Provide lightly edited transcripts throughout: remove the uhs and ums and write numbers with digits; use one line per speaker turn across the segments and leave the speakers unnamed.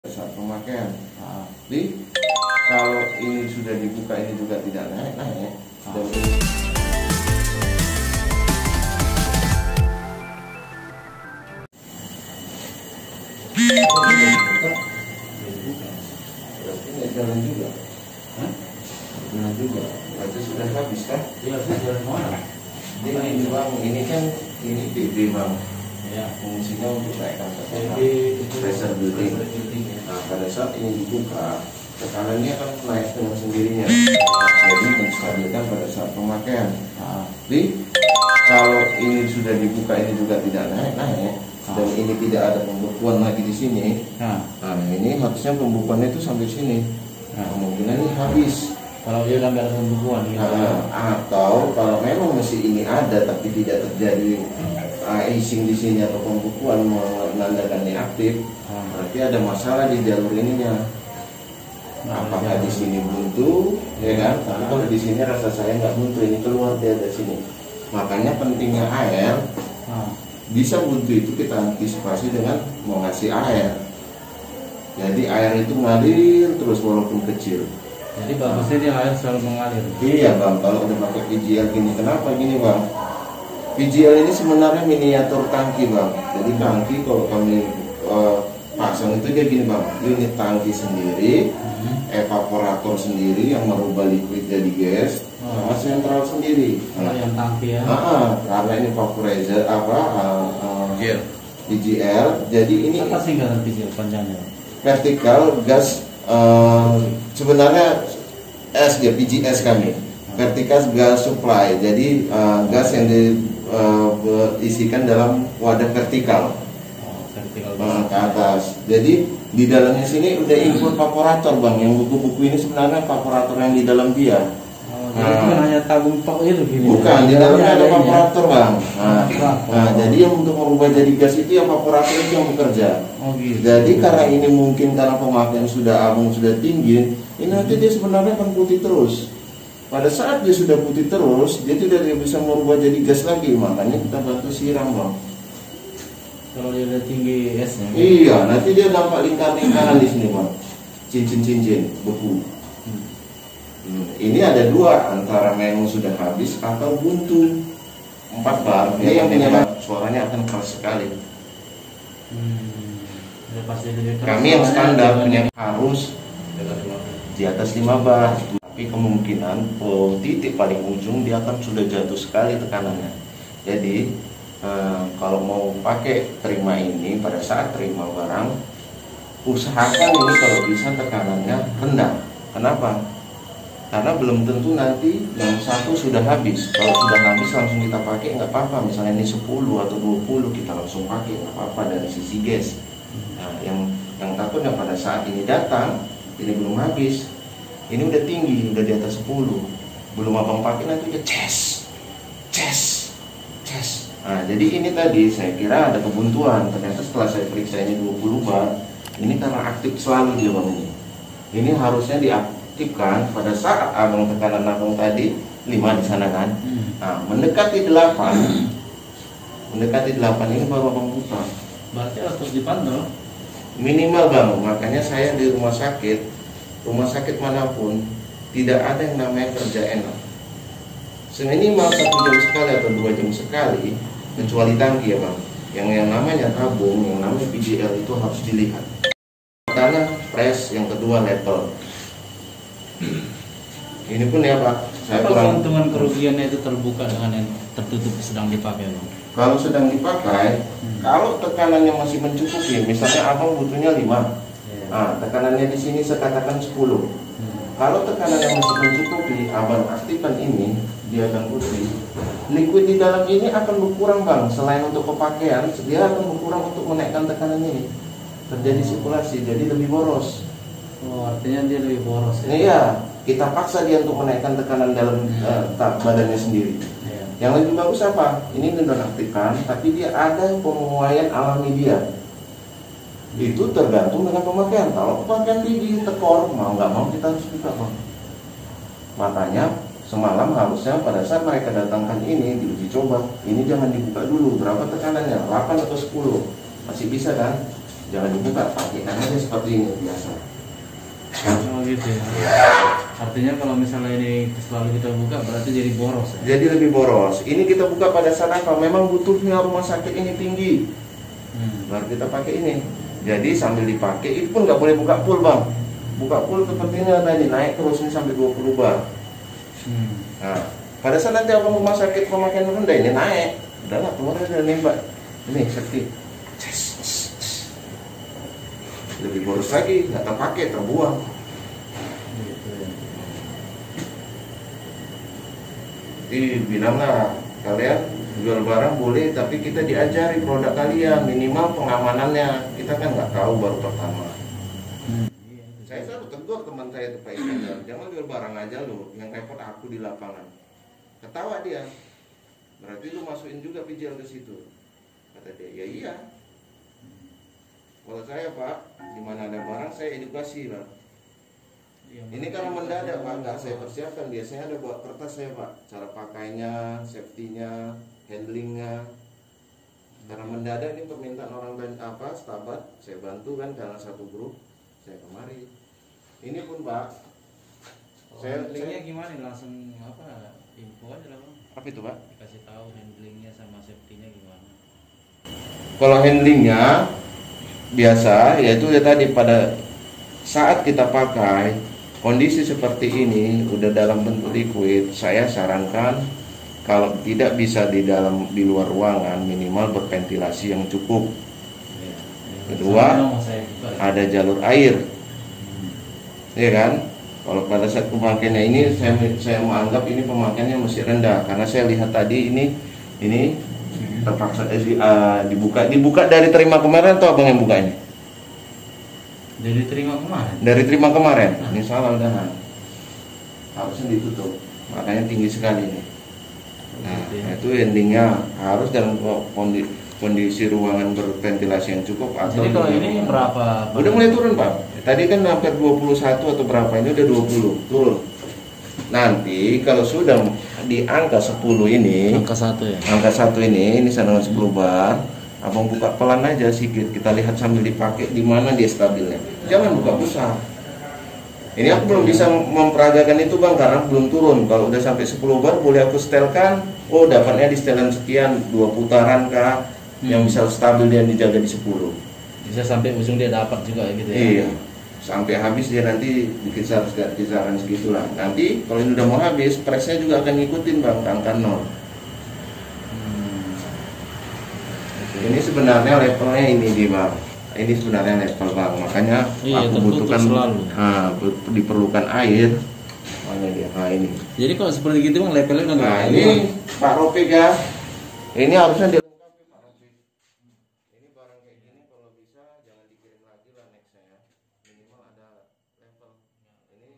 saat pemakaian. Jadi kalau ini sudah dibuka ini juga tidak naik. Dan ini jalan juga. Jalan juga. Berarti sudah habis kan?
Iya, jalan mana?
Ini bang, ini kan ini BB bang.
Ya.
Fungsinya untuk naikkan pressure building. Nah, pada saat ini dibuka, tekanannya akan naik dengan sendirinya. Jadi menstabilkan pada saat pemakaian. Jadi kalau ini sudah dibuka ini juga tidak naik. Dan ini tidak ada pembekuan lagi di sini. Nah, ini harusnya pembukuannya itu sampai sini. Kemungkinan ini habis.
Kalau dia nggak ada pembukuan gitu.
Atau kalau memang mesin ini ada tapi tidak terjadi icing di sini atau pembukuan menandakan ini aktif, berarti ada masalah di jalur ininya. Apakah di sini buntu, ya kan? Tapi kalau di sini rasa saya nggak buntu, ini keluar dari sini. Makanya pentingnya air. Bisa buntu itu kita antisipasi dengan mengasih air. Jadi air itu ngalir terus walaupun kecil.
Jadi bagusnya dia air selalu mengalir.
Iya bang, kalau udah pakai PGL gini, kenapa gini bang? PGL ini sebenarnya miniatur tangki bang. Jadi tangki kalau kami pasang itu dia gini bang, unit tangki sendiri, evaporator sendiri yang merubah liquid jadi gas, sama sentral sendiri.
Yang tangki ya?
Karena ini vaporizer PGL, jadi ini
apa sih nggak PGL panjangnya?
Vertikal gas. Sebenarnya S ya, PGS kami vertical gas supply. Jadi gas yang diisikan dalam wadah vertikal ke atas. Jadi di dalamnya sini udah include evaporator bang. Yang buku-buku ini sebenarnya evaporator yang di dalam dia.
Jadi bukan hanya tabung tok itu gini.
Bukan, di dalamnya ada evaporator bang. Jadi yang untuk merubah jadi gas itu evaporator itu yang bekerja.
Gitu.
Jadi karena ini mungkin karena pemakaian abang sudah tinggi, ini nanti dia sebenarnya akan putih terus. Pada saat dia sudah putih terus, dia tidak bisa merubah jadi gas lagi. Makanya kita bantu siram bang.
Kalau dia udah tinggi esnya.
Iya, nanti dia dampak lingkaran di sini bang. Cincin beku. Ini ada dua, antara memang sudah habis atau buntu. 4 bar. Ini yang menyebabkan suaranya akan keras sekali. Kami yang standar punya harus di atas 5 bar. Tapi kemungkinan titik paling ujung dia akan sudah jatuh sekali tekanannya. Jadi kalau mau pakai terima ini, pada saat terima barang, usahakan ini kalau bisa tekanannya rendah. Kenapa? Karena belum tentu nanti yang satu sudah habis. Kalau sudah habis langsung kita pakai nggak apa-apa. Misalnya ini 10 atau 20 kita langsung pakai nggak apa-apa dari sisi gas. Nah, yang takutnya pada saat ini datang, ini belum habis. Ini udah tinggi, udah di atas 10. Belum abang pakai nanti udah ces. Nah, jadi ini tadi saya kira ada kebuntuan. Ternyata setelah saya periksa ini 20 bar, ini karena aktif selalu dia bang ini. Ini harusnya diaktifkan pada saat abang tekanan abang tadi 5 di sana kan. Nah, mendekati 8 ini baru abang buka.
Berarti harus dipantau
Minimal bang, makanya saya di rumah sakit manapun tidak ada yang namanya kerja enak. Seminimal 1 jam sekali atau 2 jam sekali, kecuali tangki ya bang. Yang namanya tabung, yang namanya PGL itu harus dilihat. Pertama press, yang kedua level. Ini pun ya pak, saya kurang.
Keuntungan kerugiannya itu terbuka dengan yang tertutup sedang dipakai bang.
Kalau sedang dipakai, kalau tekanannya masih mencukupi, misalnya abang butuhnya 5, tekanannya di sini saya katakan 10. Kalau tekanannya masih mencukupi, abang aktifkan ini, dia akan putih. Liquid di dalam ini akan berkurang bang. Selain untuk pemakaian, dia akan berkurang untuk menaikkan tekanan ini. Terjadi sirkulasi, jadi lebih boros.
Artinya dia lebih boros ya?
Iya, kita paksa dia untuk menaikkan tekanan dalam badannya sendiri. Yang lebih bagus apa? Ini nonaktifkan, tapi dia ada pemuaian alami dia. Itu tergantung dengan pemakaian. Kalau pemakaian tinggi, tekor, mau nggak mau kita harus buka bang. Makanya semalam harusnya pada saat mereka datangkan ini diuji coba, ini jangan dibuka dulu. Berapa tekanannya? 8 atau 10? Masih bisa kan? jangan dibuka, pakaikan aja seperti ini biasa.
Oh gitu ya. Artinya kalau misalnya ini selalu kita buka berarti jadi boros ya?
Jadi lebih boros. Ini kita buka pada saat apa? Memang butuhnya rumah sakit ini tinggi, baru kita pakai ini. Jadi sambil dipakai, itu pun nggak boleh buka full bang. Buka full sepertinya tadi naik terus ini sampai 20 bar. Nah, pada saat nanti abang rumah sakit pemakaian rendah ini naik, udahlah keluar aja nembak. Ini safety. Lebih boros lagi, nggak terpakai, terbuang. Jadi bilanglah kalian jual barang boleh, tapi kita diajari produk kalian, minimal pengamanannya. Kita kan nggak tahu baru pertama. Saya selalu tegur teman saya tuh Pak Iskandar, jangan jual barang aja lo, yang repot aku di lapangan. Ketawa dia, berarti lu masukin juga pijal ke situ. Kata dia, ya iya. Kalau saya Pak, di mana ada barang saya edukasi Pak. Ini karena mendadak Pak, nggak saya persiapkan. Biasanya ada buat kertas saya Pak, cara pakainya, safety-nya, handlingnya. Karena mendadak ini permintaan orang dan apa, stabat, saya bantu kan dalam satu grup, saya kemari. Ini pun Pak,
handlingnya gimana? Langsung apa? Info aja lah Bang.
Apa itu Pak?
Dikasih tahu handlingnya sama safety-nya gimana?
Kalau handlingnya biasa, yaitu ya tadi pada saat kita pakai kondisi seperti ini udah dalam bentuk liquid, saya sarankan kalau tidak bisa di luar ruangan minimal berventilasi yang cukup. Kedua, ada jalur air, ya kan? Kalau pada saat pemakaiannya ini saya menganggap ini pemakaiannya masih rendah karena saya lihat tadi ini terpaksa dibuka dari terima kemarin atau abang yang buka ini?
Dari terima kemarin.
Dari terima kemarin. Ini salah udah. Harusnya ditutup. Makanya tinggi sekali ini. Nah, itu endingnya harus dalam kondisi ruangan berventilasi yang cukup. Atau
jadi kalau ini berapa?
Udah mulai turun Pak. Tadi kan hampir 21 atau berapa, ini udah 20 turun. Nanti kalau sudah di angka 10 ini,
angka 1 ya.
Angka 1 ini sama 10 bar, abang buka pelan aja sedikit. Kita lihat sambil dipakai di mana dia stabilnya. Jangan buka besar. Ini aku belum bisa memperagakan itu Bang karena belum turun. Kalau udah sampai 10 bar boleh aku setelkan. Oh, dapatnya di setelan sekian, 2 putaran kah yang bisa stabil dia dijaga di 10.
Bisa sampai ujung dia dapat juga gitu ya.
Iya. Sampai habis dia nanti di kisaran segitulah. Nanti kalau ini udah mau habis, presnya juga akan ngikutin Bang, angka 0. Ini sebenarnya levelnya ini di Bang. Ini sebenarnya level Bang. Makanya aku butuhkan diperlukan air. Mana dia? Nah ini.
Jadi kalau seperti gitu Bang levelnya kan.
Nah ini Pak Ropik ya. Ini harusnya dilengkapi Pak Ropik. Ini barang kayak gini kalau bisa jangan dikirim lagi lah nextnya ya. Minimal ada level. Ini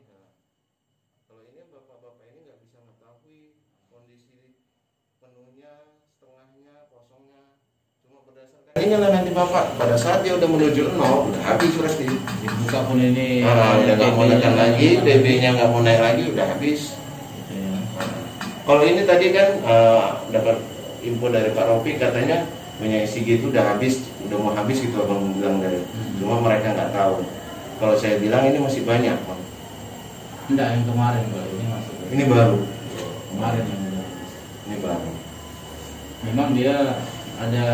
kalau ini bapak-bapak ini nggak bisa mengetahui kondisi penuhnya, setengahnya, kosongnya. Cuma berdasarkan ini lah nanti bapak pada saat dia udah menuju 0 udah habis berarti.
Dibuka pun ini.
Udah nggak mau naik lagi, PB-nya nggak mau naik lagi, udah habis.
Gitu ya.
Kalau ini tadi kan dapat info dari Pak Ropi katanya punya SIG itu udah habis, udah mau habis gitu abang bilang dari. Cuma mereka nggak tahu. Kalau saya bilang ini masih banyak Bang.
Enggak, yang kemarin Bang, ini masuk.
Ini baru.
Kemarin yang udah.
Ini baru.
Memang dia ada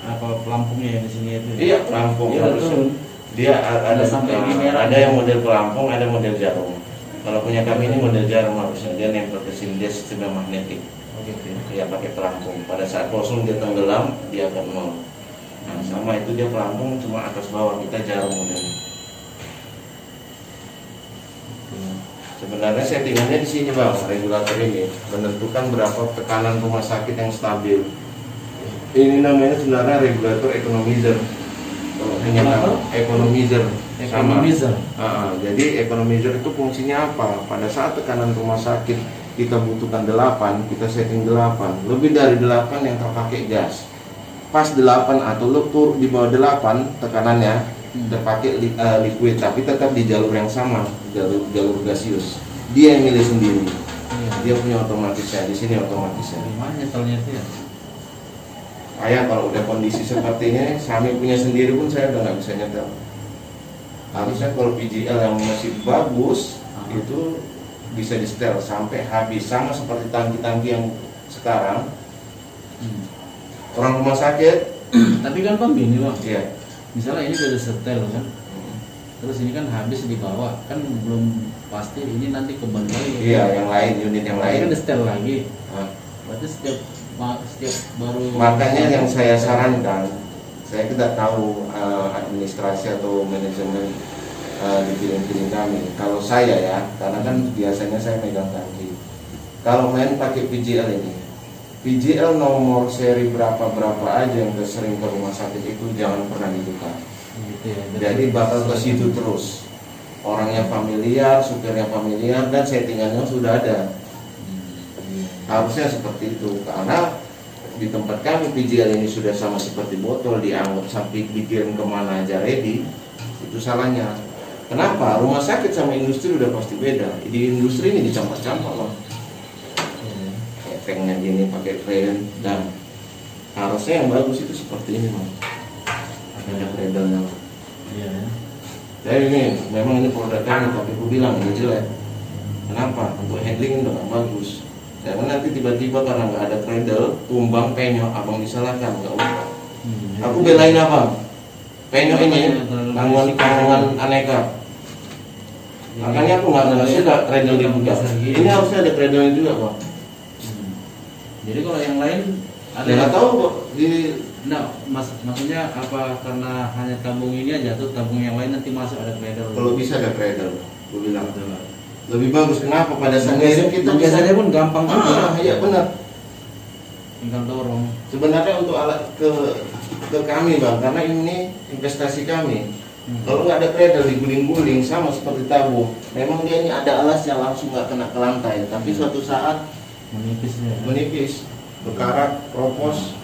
apa pelampungnya di sini itu.
Iya, pelampung.
Dia turun.
Dia ada
sampai ini
ada yang model pelampung, ada model jarum. Kalau punya kami ini model jarum harusnya dia nempel ke sini, dia sistem magnetik.
Oh gitu ya.
Dia pakai pelampung. Pada saat kosong dia tenggelam, dia akan 0. Nah, sama itu dia pelampung cuma atas bawah, kita jarum modelnya. Sebenarnya settingannya di sini Bang, regulator ini menentukan berapa tekanan rumah sakit yang stabil. Ini namanya sebenarnya regulator economizer. Kalau hanya economizer sama. Jadi economizer itu fungsinya apa? Pada saat tekanan rumah sakit kita butuhkan 8, kita setting 8. Lebih dari 8 yang terpakai gas. Pas 8 atau lebih di bawah 8 tekanannya terpakai liquid, tapi tetap di jalur yang sama, jalur gaseous. Dia yang milih sendiri. Dia punya otomatisnya, di sini otomatisnya.
Gimana nyetelnya itu ya?
Ayah kalau udah kondisi seperti ini, Sami punya sendiri pun saya udah nggak bisa nyetel. Harusnya kalau PGL yang masih bagus itu bisa di setel sampai habis, sama seperti tangki-tangki yang sekarang. Orang rumah sakit.
Tapi kan Bang gini Bang,
Iya.
misalnya ini udah setel kan, terus ini kan habis dibawa, kan belum pasti ini nanti kembali lagi.
Iya, yang lain, unit yang
Ini
lain.
kan di setel lagi,
Nah,
berarti setiap baru.
makanya yang saya sarankan, saya tidak tahu administrasi atau manajemen di piring-piring kami. Kalau saya ya, karena kan biasanya saya megang tangki. Kalau main pakai PGL ini, PGL nomor seri berapa aja yang udah sering ke rumah sakit itu jangan pernah dibuka.
Gitu ya,
Jadi bakal ke situ terus. Orangnya familiar, supirnya familiar, dan settingannya sudah ada. Harusnya seperti itu, karena di tempat kami PGL ini sudah sama seperti botol, dianggap sampai dikirim kemana aja ready. Itu salahnya. Kenapa? Rumah sakit sama industri udah pasti beda. Di industri ini dicampur-campur loh. Efeknya gini pakai kren, dan harusnya yang bagus itu seperti ini Bang. Ada kredelnya.
Iya.
Jadi ini memang ini produk kami, tapi aku bilang ini jelek. Kenapa? Untuk handling udah gak bagus. Karena nanti tiba-tiba karena nggak ada cradle, tumbang penyok, abang disalahkan, nggak usah. Aku belain abang. Penyok ini tanggungan aneka. Makanya aku nggak suka cradle dibuka. Ini harusnya ada cradle juga Bang.
Jadi kalau yang lain ada
Nggak tahu kok di.
Nah, maksudnya apa, karena hanya tabung ini aja tuh, tabung yang lain nanti masuk ada cradle.
Kalau bisa ada cradle, aku bilang lebih bagus. Kenapa? Pada saat ngirim kita
biasanya pun gampang juga.
Iya benar.
Tinggal dorong.
Sebenarnya untuk alat ke kami Bang, karena ini investasi kami. Kalau nggak ada cradle diguling-guling sama seperti tabung. Memang dia ini ada alasnya langsung nggak kena ke lantai, tapi suatu saat menipis, berkarat, keropos.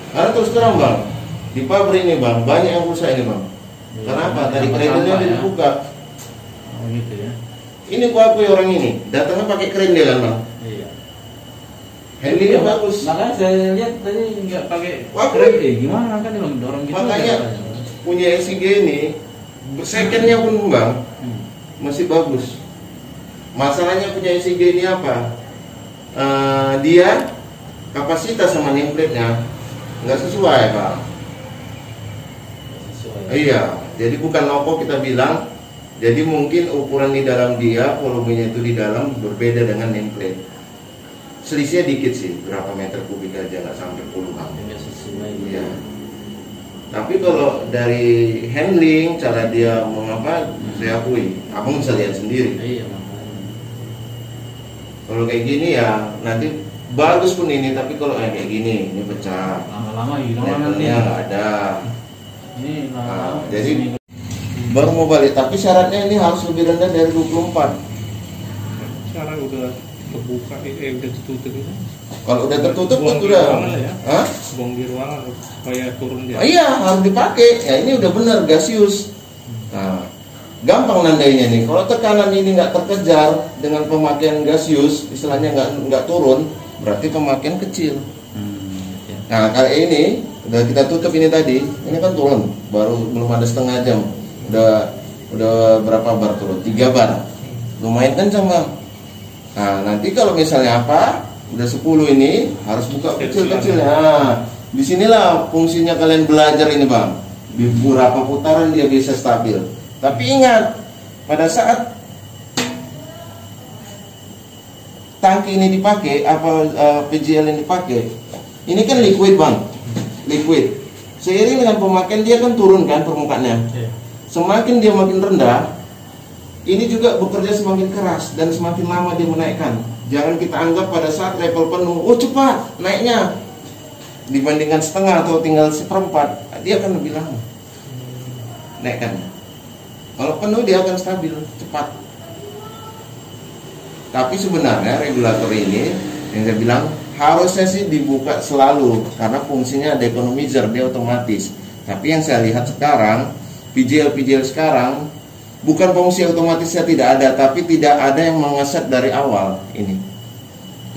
Karena terus terang Bang, di pabrik ini Bang, banyak yang rusak ini Bang. Kenapa? Tadi cradle-nya dibuka.
Oh gitu ya.
Ini ku akui orang ini, datangnya pakai kren dia kan Bang.
Iya.
Handlingnya bagus.
Makanya saya lihat tadi nggak pakai
Wah,
kren deh. Gimana kan dia dorong gitu.
Makanya punya SIG ini, secondnya pun Bang masih bagus. Masalahnya punya SIG ini apa? Dia kapasitas sama nameplate-nya nggak sesuai Bang. Iya, jadi bukan noko kita bilang. Jadi mungkin ukuran di dalam dia, volumenya itu di dalam berbeda dengan nameplate. Selisihnya dikit sih, berapa meter kubik aja, nggak sampai puluhan.
Nggak sesuai.
Iya. Tapi kalau dari handling, cara dia mengapa, saya akui, abang bisa lihat sendiri.
Iya makanya.
Kalau kayak gini ya nanti bagus pun ini, tapi kalau kayak gini, ini pecah.
Lama-lama hilang nanti.
Levelnya nggak ada.
Ini lama.
Jadi baru mau balik, tapi syaratnya ini harus lebih rendah dari 24.
Sekarang udah terbuka, udah tertutup itu.
Kalau udah tertutup
Buang
kan
di
udah.
ruangan ya?
Hah?
Buang di ruangan supaya turun dia.
Iya, harus dipakai. Ya ini udah benar gaseous. Nah, gampang nandainya nih. Kalau tekanan ini nggak terkejar dengan pemakaian gaseous, istilahnya nggak turun, berarti pemakaian kecil. Nah, kali ini udah kita tutup ini tadi, ini kan turun, baru belum ada setengah jam. Udah berapa bar turun? 3 bar. Lumayan kencang Bang. Nah, nanti kalau misalnya apa? Udah 10 ini harus buka kecil-kecil. Nah, disinilah fungsinya kalian belajar ini Bang. Di beberapa putaran dia bisa stabil. Tapi ingat, pada saat tangki ini dipakai, PGL ini dipakai, ini kan liquid Bang, liquid. Seiring dengan pemakaian dia kan turun kan permukaannya. Semakin dia makin rendah, ini juga bekerja semakin keras dan semakin lama dia menaikkan. Jangan kita anggap pada saat level penuh, oh cepat naiknya, dibandingkan setengah atau tinggal seperempat, dia akan lebih lama naikkan. Kalau penuh dia akan stabil, cepat. Tapi sebenarnya regulator ini yang saya bilang harusnya sih dibuka selalu karena fungsinya ada economizer, dia otomatis. Tapi yang saya lihat sekarang PGL sekarang bukan fungsi otomatisnya tidak ada, tapi tidak ada yang mengeset dari awal ini.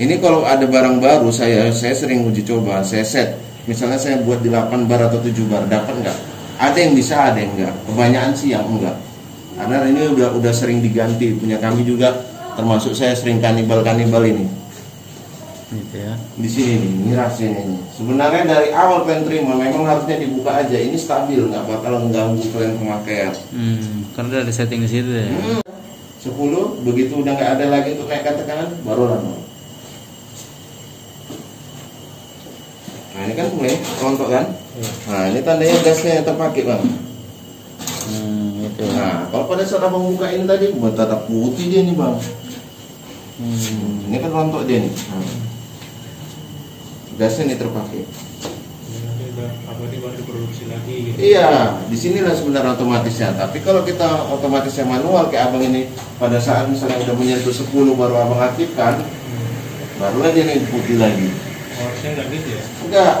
Ini kalau ada barang baru saya sering uji coba, saya set. Misalnya saya buat di 8 bar atau 7 bar, dapat nggak? Ada yang bisa, ada yang enggak. Kebanyakan sih yang enggak. Karena ini udah sering diganti. Punya kami juga, termasuk saya sering kanibal ini.
Gitu ya.
Di sini nih, ini rahasianya ini. Sebenarnya dari awal kalian terima, memang harusnya dibuka aja. Ini stabil, nggak bakal mengganggu kalian pemakaian.
Karena udah ada setting di situ ya.
10, begitu udah nggak ada lagi untuk naikkan tekanan, baru lah. Nah ini kan mulai rontok kan? Nah ini tandanya gasnya yang terpakai bang.
Gitu.
Nah kalau pada saat abang buka ini tadi, buat tata putih dia nih bang. Ini kan rontok dia nih. Gasnya nih terpakai.
Nanti udah apa ini baru diproduksi lagi gitu.
Iya, disinilah sebenarnya otomatisnya. Tapi kalau kita otomatisnya manual kayak abang ini, pada saat misalnya udah menyentuh 10 baru abang aktifkan, barulah dia nih putih lagi.
Harusnya nggak gitu ya?
Enggak.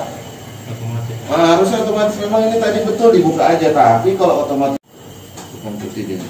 Otomatis.
Harusnya otomatis memang ini tadi betul dibuka aja, tapi kalau otomatis bukan putih dia.